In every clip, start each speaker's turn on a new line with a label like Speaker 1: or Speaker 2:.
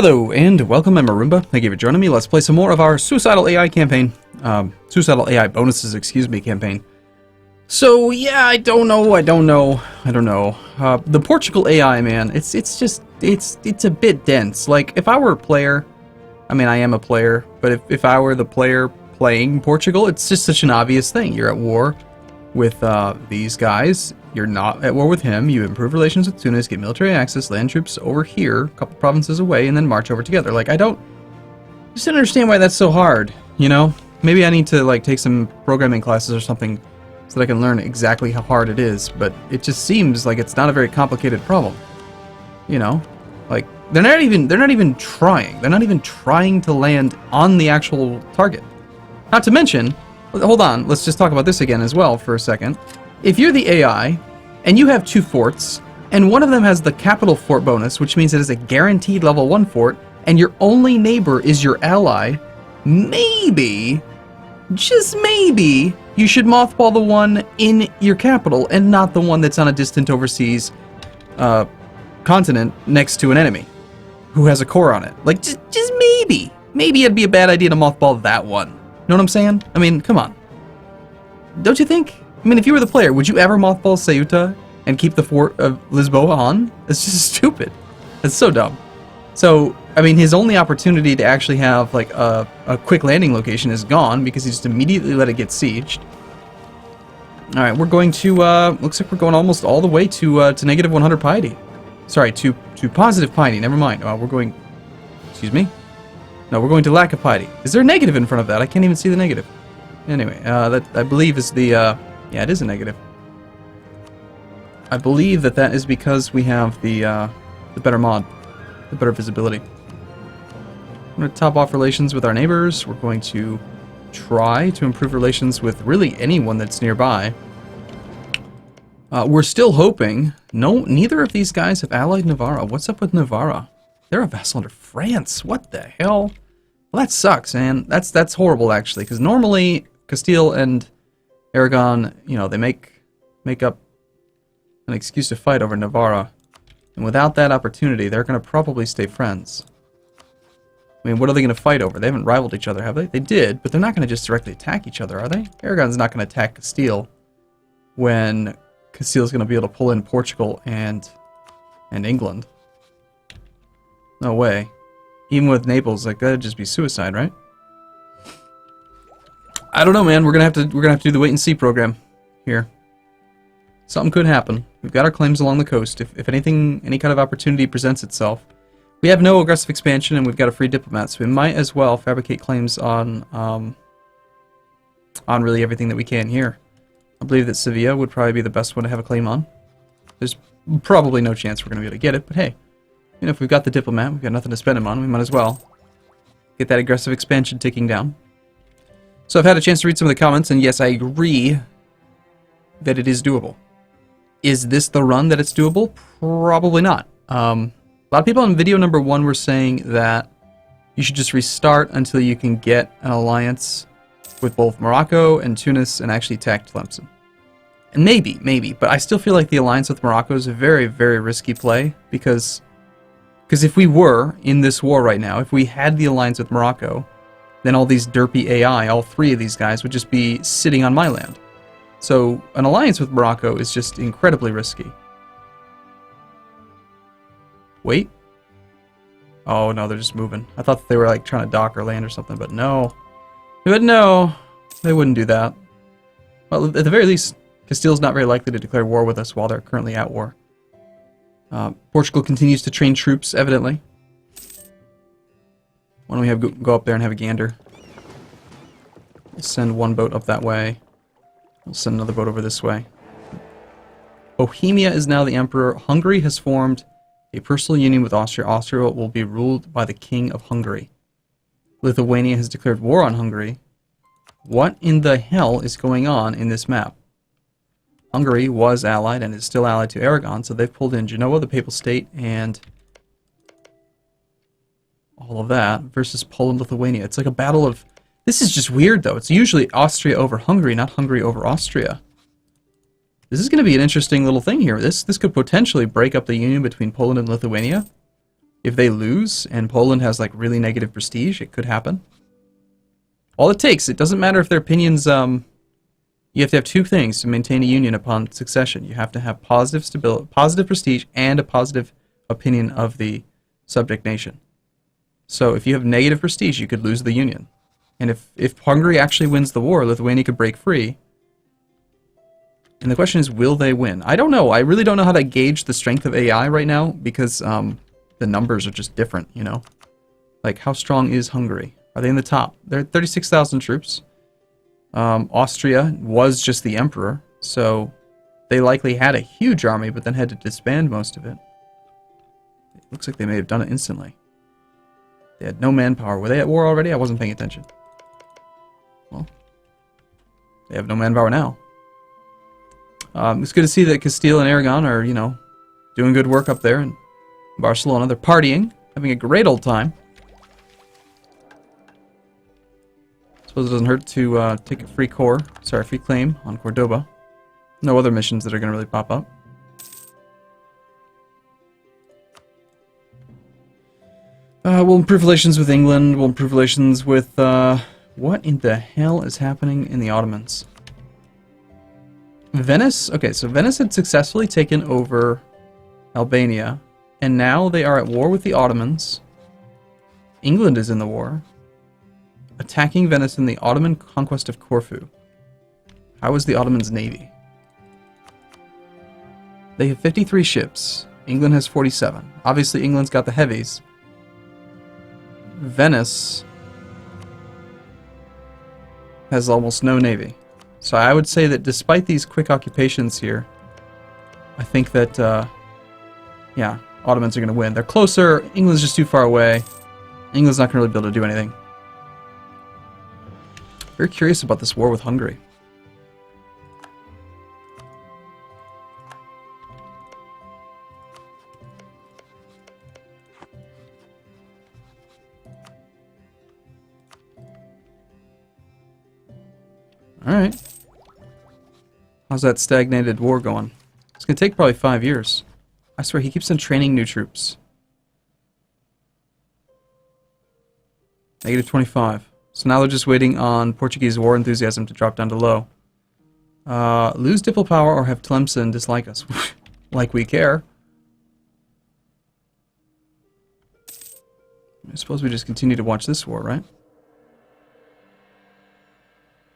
Speaker 1: Hello and welcome, I'm Arumba. Thank you for joining me. Let's play some more of our Suicidal AI campaign. Suicidal AI bonuses, excuse me, campaign. So yeah, I don't know. The Portugal AI, man, it's a bit dense. Like, if I were a player, I mean, I am a player, but if I were the player playing Portugal, it's just such an obvious thing. You're at war with these guys. You're not at war with him. You improve relations with Tunis, get military access, land troops over here, a couple provinces away, and then march over together. Like, I just don't understand why that's so hard, you know? Maybe I need to, like, take some programming classes or something so that I can learn exactly how hard it is, but it just seems like it's not a very complicated problem. You know? Like, they're not even trying. They're not even trying to land on the actual target. Not to mention, hold on, let's just talk about this again as well for a second. If you're the AI, and you have 2 forts, and one of them has the capital fort bonus, which means it is a guaranteed level 1 fort, and your only neighbor is your ally, maybe, just maybe, you should mothball the one in your capital, and not the one that's on a distant overseas continent next to an enemy, who has a core on it. Like, just maybe. Maybe it'd be a bad idea to mothball that one. Know what I'm saying? I mean, come on. Don't you think? I mean, if you were the player, would you ever mothball Ceuta and keep the fort of Lisboa on? It's just stupid. It's so dumb. So, I mean, his only opportunity to actually have, like, a quick landing location is gone because he just immediately let it get sieged. Alright, we're going to, looks like we're going almost all the way to negative 100 piety. Sorry, to positive piety, never mind. We're going, excuse me? No, we're going to lack of piety. Is there a negative in front of that? I can't even see the negative. Anyway, that, I believe, is the, yeah, it is a negative. I believe that is because we have the better mod, the better visibility. We're going to top off relations with our neighbors. We're going to try to improve relations with really anyone that's nearby. We're still hoping. No, neither of these guys have allied Navarra. What's up with Navarra? They're a vassal under France. What the hell? Well, that sucks, man. That's horrible, actually, because normally Castile and Aragon, you know, they make up an excuse to fight over Navarra, and without that opportunity, they're going to probably stay friends. I mean, what are they going to fight over? They haven't rivaled each other, have they? They did, but they're not going to just directly attack each other, are they? Aragon's not going to attack Castile when Castile's going to be able to pull in Portugal and England. No way. Even with Naples, like, that'd just be suicide, right? I don't know, man. We're gonna have to do the wait and see program here. Something could happen. We've got our claims along the coast. If anything, any kind of opportunity presents itself, we have no aggressive expansion, and we've got a free diplomat, so we might as well fabricate claims on really everything that we can here. I believe that Sevilla would probably be the best one to have a claim on. There's probably no chance we're gonna be able to get it, but hey, you know, if we've got the diplomat, we've got nothing to spend him on, we might as well get that aggressive expansion ticking down. So I've had a chance to read some of the comments, and yes, I agree that it is doable. Is this the run that it's doable? Probably not. A lot of people in video number 1 were saying that you should just restart until you can get an alliance with both Morocco and Tunis and actually attack Tlemcen. And maybe, but I still feel like the alliance with Morocco is a very, very risky play, because if we were in this war right now, if we had the alliance with Morocco, then all these derpy AI, all 3 of these guys, would just be sitting on my land. So an alliance with Morocco is just incredibly risky. Wait. Oh no, they're just moving. I thought they were like trying to dock or land or something, but no. But no, they wouldn't do that. Well, at the very least, Castile's not very likely to declare war with us while they're currently at war. Portugal continues to train troops, evidently. Why don't we go up there and have a gander? We'll send one boat up that way. We'll send another boat over this way. Bohemia is now the emperor. Hungary has formed a personal union with Austria. Austria will be ruled by the King of Hungary. Lithuania has declared war on Hungary. What in the hell is going on in this map? Hungary was allied and is still allied to Aragon, so they've pulled in Genoa, the Papal State, and all of that, versus Poland, Lithuania. It's like a battle of... This is just weird, though. It's usually Austria over Hungary, not Hungary over Austria. This is going to be an interesting little thing here. This could potentially break up the union between Poland and Lithuania. If they lose and Poland has like really negative prestige, it could happen. All it takes, it doesn't matter if their opinions, you have to have two things to maintain a union upon succession. You have to have positive stability, positive prestige, and a positive opinion of the subject nation. So if you have negative prestige, you could lose the union. And if Hungary actually wins the war, Lithuania could break free. And the question is, will they win? I don't know. I really don't know how to gauge the strength of AI right now because the numbers are just different, you know? Like, how strong is Hungary? Are they in the top? They're 36,000 troops. Austria was just the emperor, so they likely had a huge army, but then had to disband most of it. It looks like they may have done it instantly. They had no manpower. Were they at war already? I wasn't paying attention. Well, they have no manpower now. It's good to see that Castile and Aragon are, you know, doing good work up there in Barcelona. They're partying, having a great old time. Suppose it doesn't hurt to take a free claim on Cordoba. No other missions that are going to really pop up. We'll improve relations with England. We'll improve relations with, what in the hell is happening in the Ottomans? Venice? Okay, so Venice had successfully taken over Albania, and now they are at war with the Ottomans. England is in the war, attacking Venice in the Ottoman conquest of Corfu. How is the Ottomans' navy? They have 53 ships. England has 47. Obviously, England's got the heavies. Venice has almost no navy. So I would say that despite these quick occupations here, I think that, yeah, Ottomans are going to win. They're closer. England's just too far away. England's not going to really be able to do anything. Very curious about this war with Hungary. Alright. How's that stagnated war going? It's going to take probably 5 years. I swear, he keeps on training new troops. Negative 25. So now they're just waiting on Portuguese war enthusiasm to drop down to low. Lose diplo power or have Tlemcen dislike us. Like we care. I suppose we just continue to watch this war, right?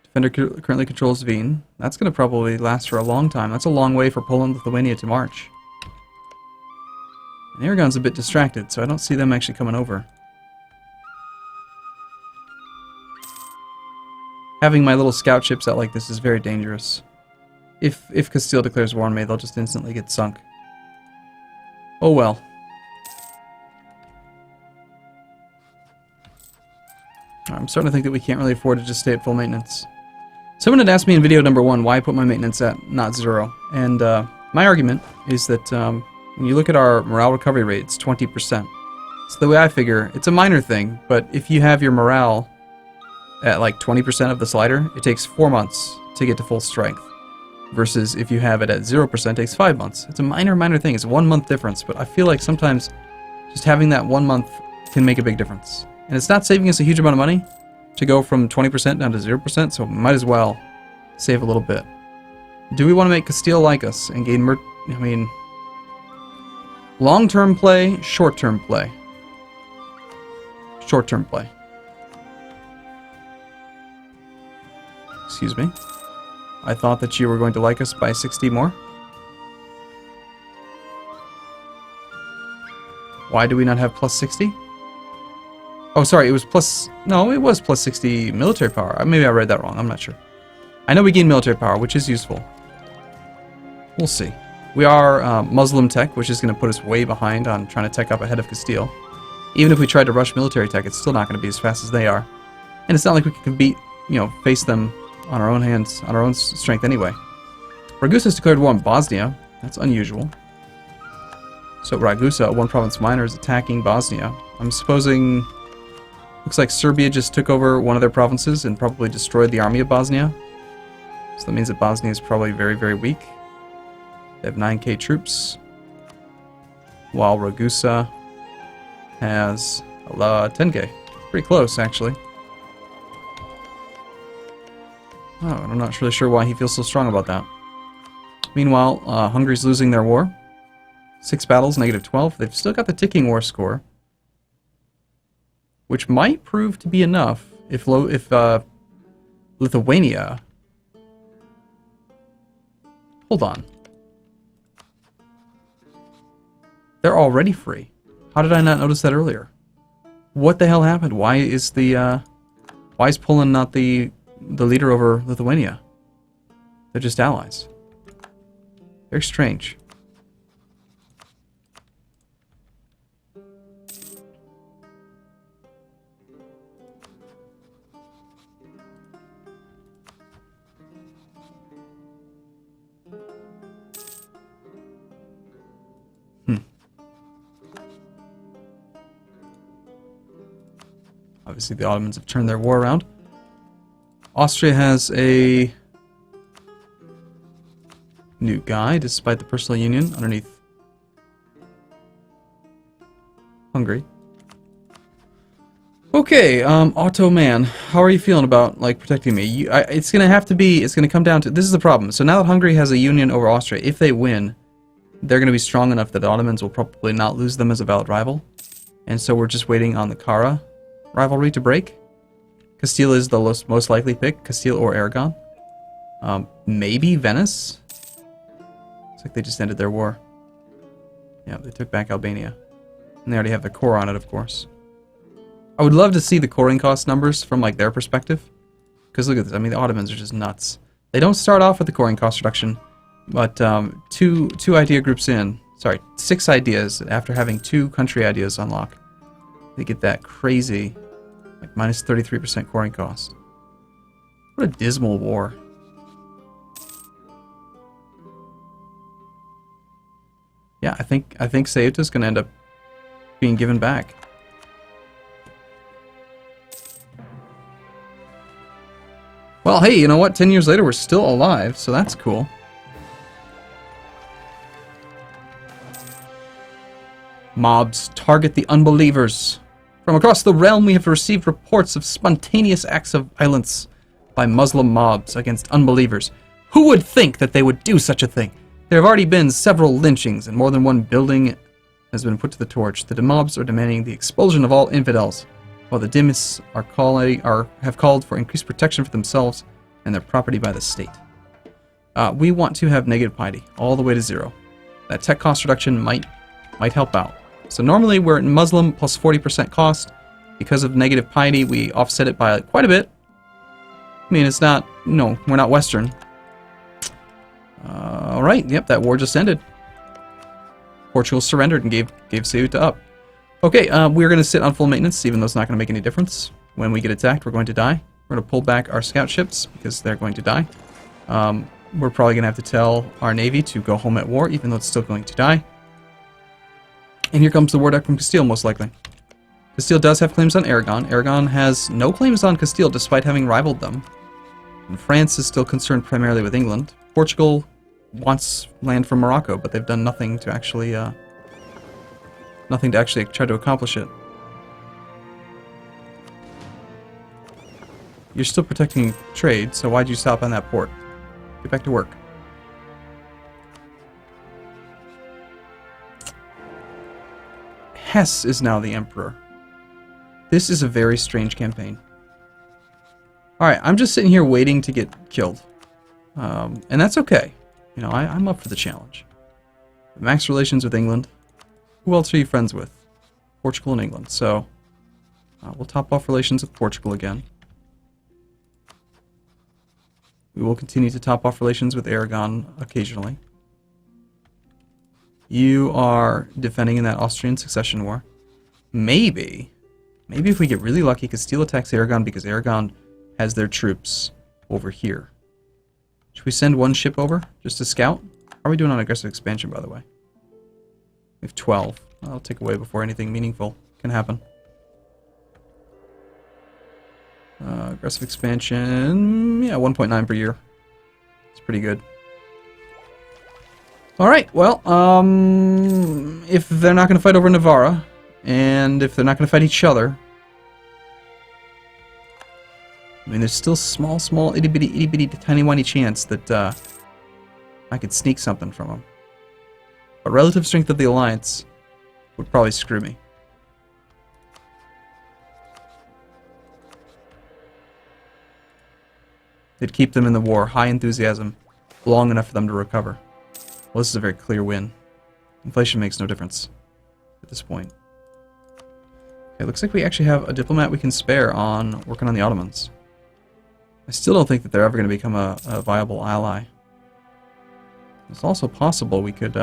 Speaker 1: Defender currently controls Wien. That's going to probably last for a long time. That's a long way for Poland and Lithuania to march. And Aragon's a bit distracted, so I don't see them actually coming over. Having my little scout ships out like this is very dangerous. If Castile declares war on me, they'll just instantly get sunk. Oh well. I'm starting to think that we can't really afford to just stay at full maintenance. Someone had asked me in video number 1 why I put my maintenance at not 0. And my argument is that when you look at our morale recovery rate, it's 20%. So the way I figure, it's a minor thing, but if you have your morale at like 20% of the slider, it takes 4 months to get to full strength. Versus if you have it at 0%, it takes 5 months. It's a minor thing. It's a 1 month difference, but I feel like sometimes just having that 1 month can make a big difference. And it's not saving us a huge amount of money to go from 20% down to 0%, so might as well save a little bit. Do we want to make Castile like us and gain long-term play, short-term play? Short-term play. Excuse me. I thought that you were going to like us by 60 more. Why do we not have plus 60? Oh, sorry, it was plus... No, it was plus 60 military power. Maybe I read that wrong. I'm not sure. I know we gain military power, which is useful. We'll see. We are Muslim tech, which is going to put us way behind on trying to tech up ahead of Castile. Even if we tried to rush military tech, it's still not going to be as fast as they are. And it's not like we can beat, face them on our own hands, on our own strength anyway. Ragusa's declared war on Bosnia. That's unusual. So Ragusa, a one-province minor, is attacking Bosnia. I'm supposing... Looks like Serbia just took over one of their provinces and probably destroyed the army of Bosnia. So that means that Bosnia is probably very, very weak. They have 9k troops. While Ragusa has 10k. Pretty close, actually. Oh, and I'm not really sure why he feels so strong about that. Meanwhile, Hungary's losing their war. 6 battles, -12. They've still got the ticking war score, which might prove to be enough if Lithuania... Hold on. They're already free. How did I not notice that earlier? What the hell happened? Why is Poland not the leader over Lithuania? They're just allies. Very strange. Obviously, the Ottomans have turned their war around. Austria has a new guy, despite the personal union underneath Hungary. Okay, Otto man, how are you feeling about like protecting me? It's gonna come down to, this is the problem. So now that Hungary has a union over Austria, if they win, they're gonna be strong enough that the Ottomans will probably not lose them as a valid rival. And so we're just waiting on the Kara rivalry to break. Castile is the most likely pick, Castile or Aragon. Maybe Venice? Looks like they just ended their war. Yeah, they took back Albania. And they already have the core on it, of course. I would love to see the coring cost numbers from like their perspective. Because look at this, I mean the Ottomans are just nuts. They don't start off with the coring cost reduction, but two idea groups in, sorry, 6 ideas after having 2 country ideas unlock. They get that crazy, like minus 33% coring cost. What a dismal war. Yeah, I think Ceuta's gonna end up being given back. Well, hey, you know what? 10 years later, we're still alive, so that's cool. Mobs target the unbelievers. From across the realm, we have received reports of spontaneous acts of violence by Muslim mobs against unbelievers. Who would think that they would do such a thing? There have already been several lynchings, and more than one building has been put to the torch. The mobs are demanding the expulsion of all infidels, while the Dhimmis have called for increased protection for themselves and their property by the state. We want to have negative piety all the way to 0. That tech cost reduction might help out. So normally we're in Muslim plus 40% cost. Because of negative piety, we offset it by quite a bit. I mean, it's not, no, we're not Western. Alright, yep, that war just ended. Portugal surrendered and gave Ceuta up. Okay, we're going to sit on full maintenance, even though it's not going to make any difference. When we get attacked, we're going to die. We're going to pull back our scout ships, because they're going to die. We're probably going to have to tell our navy to go home at war, even though it's still going to die. And here comes the war deck from Castile, most likely. Castile does have claims on Aragon. Aragon has no claims on Castile, despite having rivaled them. And France is still concerned primarily with England. Portugal wants land from Morocco, but they've done nothing to actually try to accomplish it. You're still protecting trade, so why'd you stop on that port? Get back to work. Hesse is now the emperor. This is a very strange campaign. Alright, I'm just sitting here waiting to get killed. And that's okay. You know, I'm up for the challenge. Max relations with England. Who else are you friends with? Portugal and England. So, we'll top off relations with Portugal again. We will continue to top off relations with Aragon occasionally. You are defending in that Austrian succession war. Maybe if we get really lucky, Castile attacks Aragon because Aragon has their troops over here. Should we send one ship over just to scout? How are we doing on aggressive expansion, by the way? We have 12. I'll take away before anything meaningful can happen. Aggressive expansion, yeah, 1.9 per year. It's pretty good. Alright, well, if they're not going to fight over Navarra, And if they're not going to fight each other... I mean, there's still small, itty-bitty, tiny-whiny chance that I could sneak something from them. But relative strength of the Alliance would probably screw me. It'd keep them in the war, high enthusiasm, long enough for them to recover. Well, this is a very clear win. Inflation makes no difference at this point. Okay, looks like we actually have a diplomat we can spare on working on the Ottomans. I still don't think that they're ever going to become a viable ally. It's also possible we could,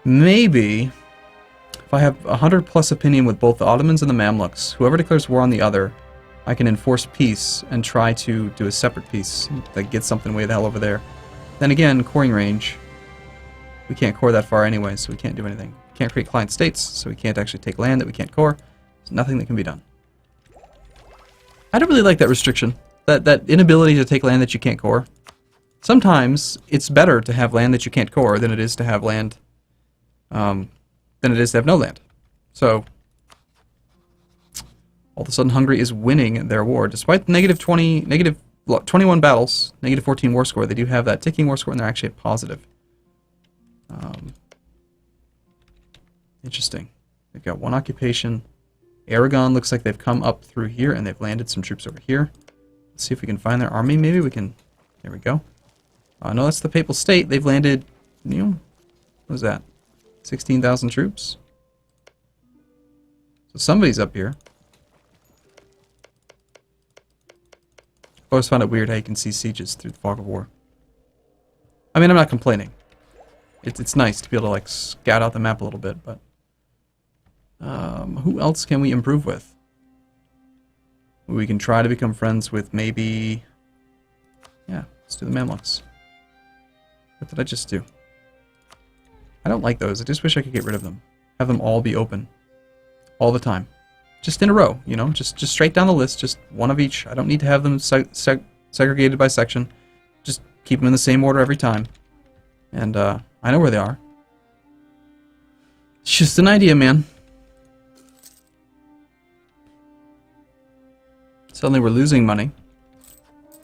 Speaker 1: Maybe, if I have 100+ opinion with both the Ottomans and the Mamluks, whoever declares war on the other, I can enforce peace and try to do a separate peace that gets something way the hell over there. Then again, coring range. We can't core that far anyway, so we can't do anything. We can't create client states, so we can't actually take land that we can't core. There's nothing that can be done. I don't really like that restriction. That inability to take land that you can't core. Sometimes it's better to have land that you can't core than it is to have land than it is to have no land. So all of a sudden Hungary is winning their war. Despite negative 21 battles, negative 14 war score, they do have that ticking war score and they're actually at positive. Interesting. They've got one occupation. Aragon looks like they've come up through here and they've landed some troops over here. Let's see if we can find their army. Maybe we can... There we go. No, that's the Papal State. They've landed, you know, what was that? 16,000 troops? So somebody's up here. I always found it weird how you can see sieges through the fog of war. I mean, I'm not complaining. It's nice to be able to, like, scout out the map a little bit, but... who else can we improve with? We can try to become friends with maybe... Yeah, let's do the Mamluks. What did I just do? I don't like those. I just wish I could get rid of them. Have them all be open. All the time. Just in a row, you know? Just straight down the list. Just one of each. I don't need to have them segregated by section. Just keep them in the same order every time. And, I know where they are. It's just an idea, man. Suddenly we're losing money.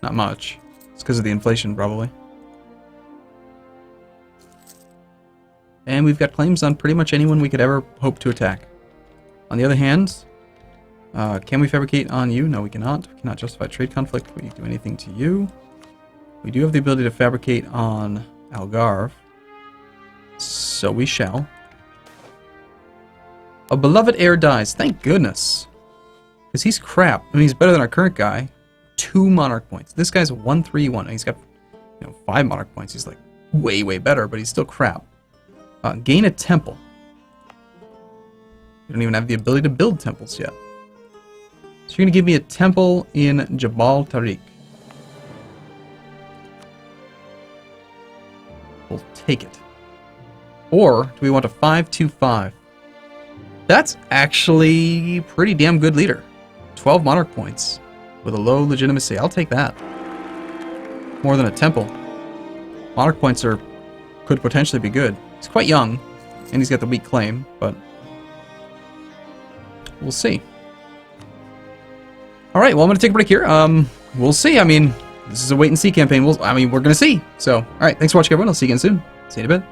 Speaker 1: Not much. It's because of the inflation, probably. And we've got claims on pretty much anyone we could ever hope to attack. On the other hand, can we fabricate on you? No, we cannot. We cannot justify trade conflict. We do anything to you. We do have the ability to fabricate on Algarve. So we shall. A beloved heir dies. Thank goodness. Because he's crap. I mean, he's better than our current guy. 2 monarch points. This guy's a 1-3-1. He's got, 5 monarch points. He's like way, way better, but he's still crap. Gain a temple. You don't even have the ability to build temples yet. So you're going to give me a temple in Jabal Tariq. We'll take it. Or do we want a 5-2-5? That's actually pretty damn good leader. 12 monarch points with a low legitimacy. I'll take that. More than a temple. Monarch points could potentially be good. He's quite young, and he's got the weak claim, but we'll see. All right, well, I'm going to take a break here. We'll see. I mean, this is a wait-and-see campaign. We're going to see. So, all right, thanks for watching, everyone. I'll see you again soon. See you in a bit.